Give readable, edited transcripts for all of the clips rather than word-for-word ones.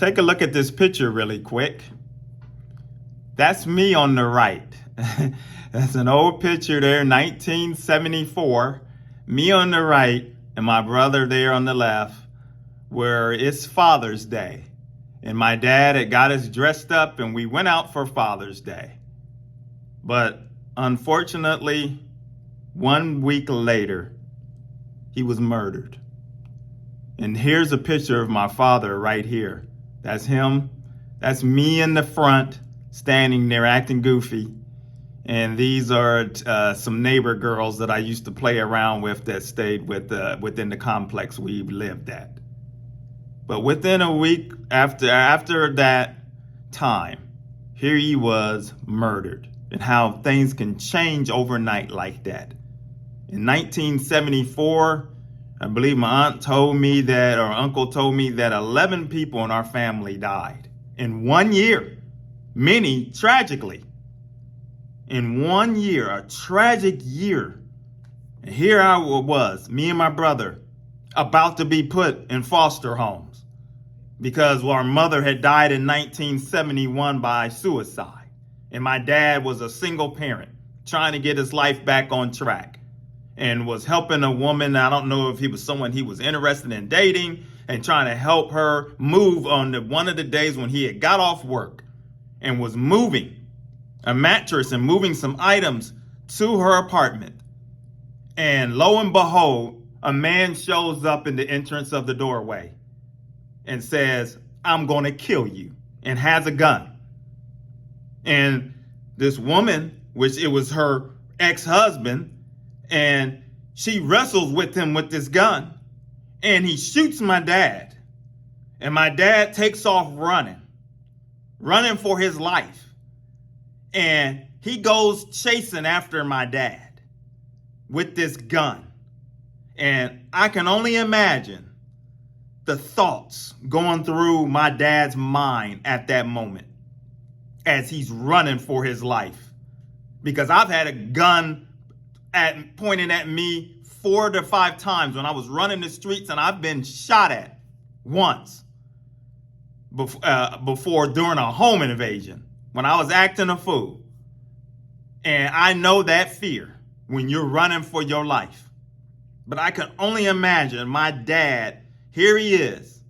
Take a look at this picture really quick. That's me on the right. That's an old picture there, 1974. Me on the right and my brother there on the left, where it's Father's Day. And my dad had got us dressed up and we went out for Father's Day. But unfortunately, 1 week later, he was murdered. And here's a picture of my father right here. That's him. That's me in the front, standing there acting goofy. And these are some neighbor girls that I used to play around with that stayed within the complex we lived at. But within a week after that time, here he was murdered. And how things can change overnight like that. In 1974, I believe my aunt told me that, or uncle told me that 11 people in our family died in 1 year, many tragically. In 1 year, a tragic year. And here I was, me and my brother, about to be put in foster homes because our mother had died in 1971 by suicide. And my dad was a single parent trying to get his life back on track and was helping a woman. I don't know if he was someone he was interested in dating and trying to help her move on one of the days when he had got off work and was moving a mattress and moving some items to her apartment. And lo and behold, a man shows up in the entrance of the doorway and says, "I'm going to kill you," and has a gun. And this woman, which it was her ex-husband, and she wrestles with him with this gun, and he shoots my dad. And my dad takes off running for his life. And he goes chasing after my dad with this gun. And I can only imagine the thoughts going through my dad's mind at that moment as he's running for his life. Because I've had a gun pointing at me 4 to 5 times when I was running the streets, and I've been shot at once before during a home invasion when I was acting a fool. And I know that fear when you're running for your life. But I can only imagine my dad, here he is,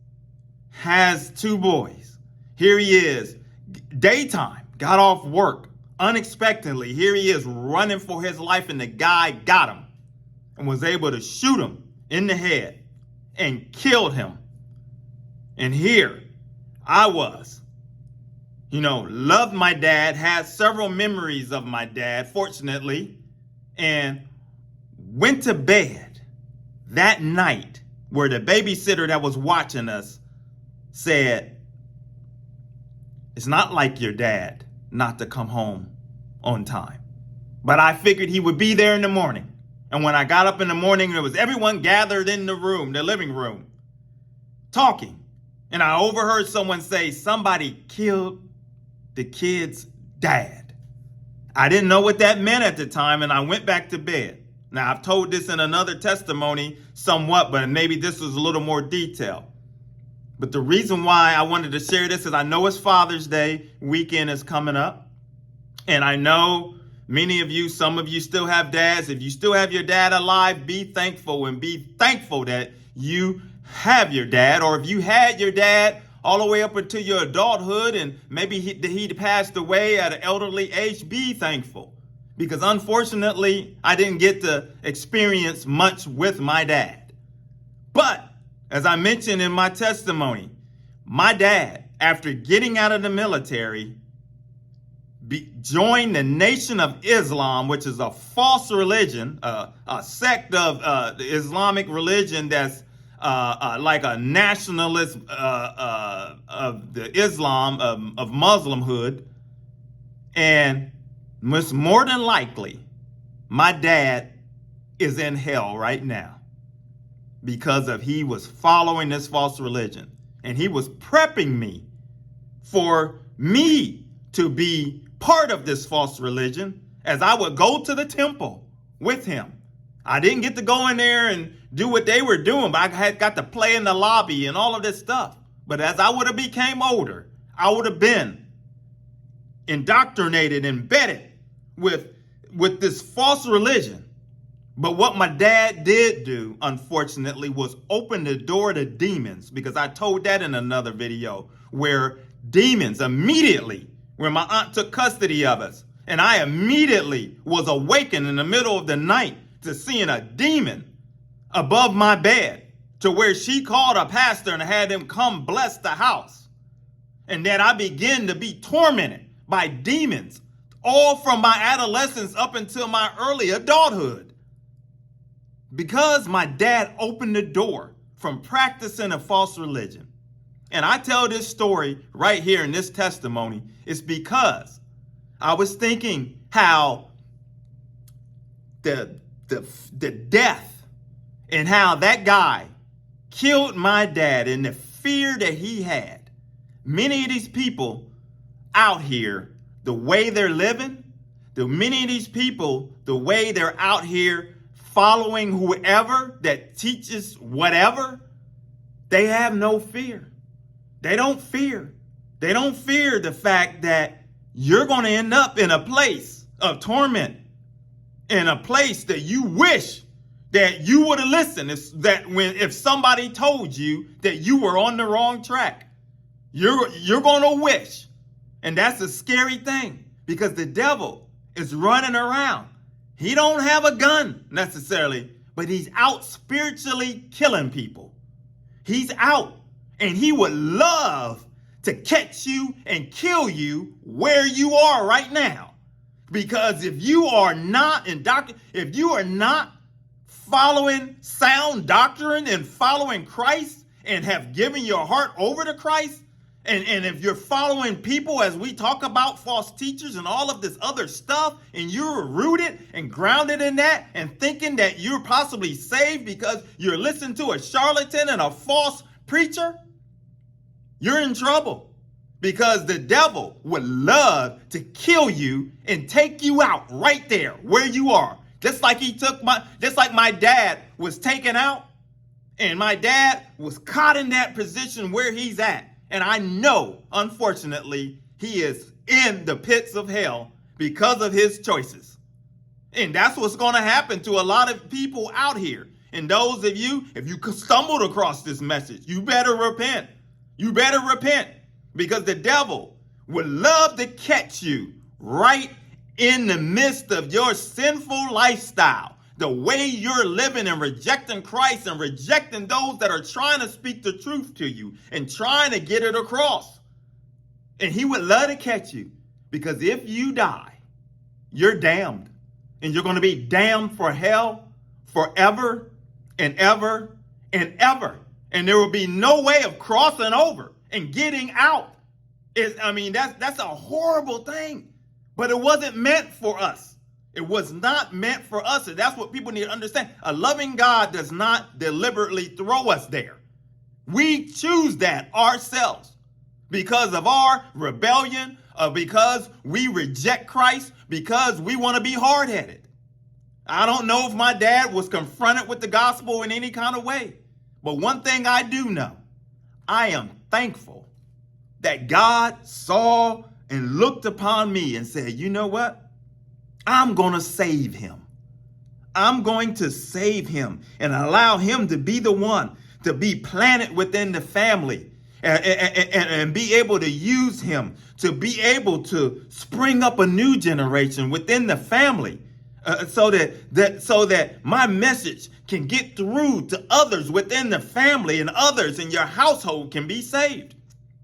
has 2 boys. Here he is, daytime, got off work unexpectedly. Here he is running for his life, and the guy got him and was able to shoot him in the head and killed him. And here I was, loved my dad, had several memories of my dad, fortunately, and went to bed that night where the babysitter that was watching us said, "It's not like your dad not to come home on time." But I figured he would be there in the morning. And when I got up in the morning, there was everyone gathered in the room, the living room, talking. And I overheard someone say, "Somebody killed the kid's dad." I didn't know what that meant at the time, and I went back to bed. Now, I've told this in another testimony somewhat, but maybe this was a little more detailed. But the reason why I wanted to share this is I know it's Father's Day weekend is coming up. And I know many of you, some of you still have dads. If you still have your dad alive, be thankful and be thankful that you have your dad. Or if you had your dad all the way up into your adulthood and maybe he passed away at an elderly age, be thankful. Because unfortunately, I didn't get to experience much with my dad. But as I mentioned in my testimony, my dad, after getting out of the military, joined the Nation of Islam, which is a false religion, a sect of the Islamic religion that's like a nationalist of the Islam, of Muslimhood. And most more than likely, my dad is in hell right now because he was following this false religion. And he was prepping me for me to be part of this false religion as I would go to the temple with him. I didn't get to go in there and do what they were doing, but I had got to play in the lobby and all of this stuff. But as I would have became older, I would have been indoctrinated, embedded with this false religion. But what my dad did do, unfortunately, was open the door to demons, because I told that in another video, where demons immediately, when my aunt took custody of us, and I immediately was awakened in the middle of the night to seeing a demon above my bed, to where she called a pastor and had him come bless the house. And then I began to be tormented by demons, all from my adolescence up until my early adulthood. Because my dad opened the door from practicing a false religion. And I tell this story right here in this testimony, it's because I was thinking how the death and how that guy killed my dad, and the fear that he had. Many of these people out here, the way they're living, many of these people, the way they're out here following whoever that teaches whatever, they have no fear. They don't fear. They don't fear the fact that you're going to end up in a place of torment, in a place that you wish that you would have listened. If somebody told you that you were on the wrong track, you're going to wish. And that's a scary thing, because the devil is running around. He don't have a gun necessarily, but he's out spiritually killing people. He's out, and he would love to catch you and kill you where you are right now. Because if you are not if you are not following sound doctrine and following Christ and have given your heart over to Christ, and if you're following people, as we talk about false teachers and all of this other stuff, and you're rooted and grounded in that and thinking that you're possibly saved because you're listening to a charlatan and a false preacher, you're in trouble, because the devil would love to kill you and take you out right there where you are. Just like my dad was taken out, and my dad was caught in that position where he's at. And I know, unfortunately, he is in the pits of hell because of his choices. And that's what's going to happen to a lot of people out here. And those of you, if you stumbled across this message, you better repent. You better repent, because the devil would love to catch you right in the midst of your sinful lifestyle, the way you're living and rejecting Christ and rejecting those that are trying to speak the truth to you and trying to get it across. And he would love to catch you, because if you die, you're damned, and you're going to be damned for hell forever and ever and ever. And there will be no way of crossing over and getting out. That's a horrible thing, but it wasn't meant for us. It was not meant for us. And that's what people need to understand. A loving God does not deliberately throw us there. We choose that ourselves because of our rebellion, because we reject Christ, because we want to be hard-headed. I don't know if my dad was confronted with the gospel in any kind of way. But one thing I do know, I am thankful that God saw and looked upon me and said, you know what? I'm going to save him. I'm going to save him and allow him to be the one to be planted within the family and be able to use him to be able to spring up a new generation within the family, so that my message can get through to others within the family, and others in your household can be saved.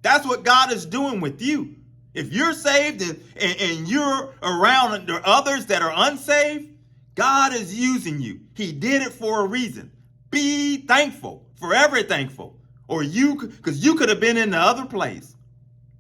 That's what God is doing with you. If you're saved and you're around others that are unsaved, God is using you. He did it for a reason. Be thankful, forever thankful, because you could have been in the other place.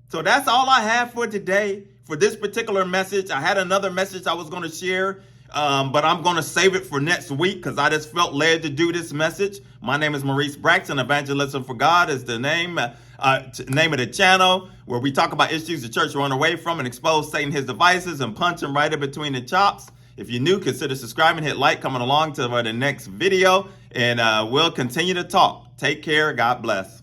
So that's all I have for today for this particular message. I had another message I was going to share, but I'm going to save it for next week because I just felt led to do this message. My name is Maurice Braxton. Evangelism for God is the name of the channel, where we talk about issues the church run away from and expose Satan, his devices, and punch him right in between the chops. If you're new, consider subscribing, hit like, coming along to the next video, and we'll continue to talk. Take care. God bless.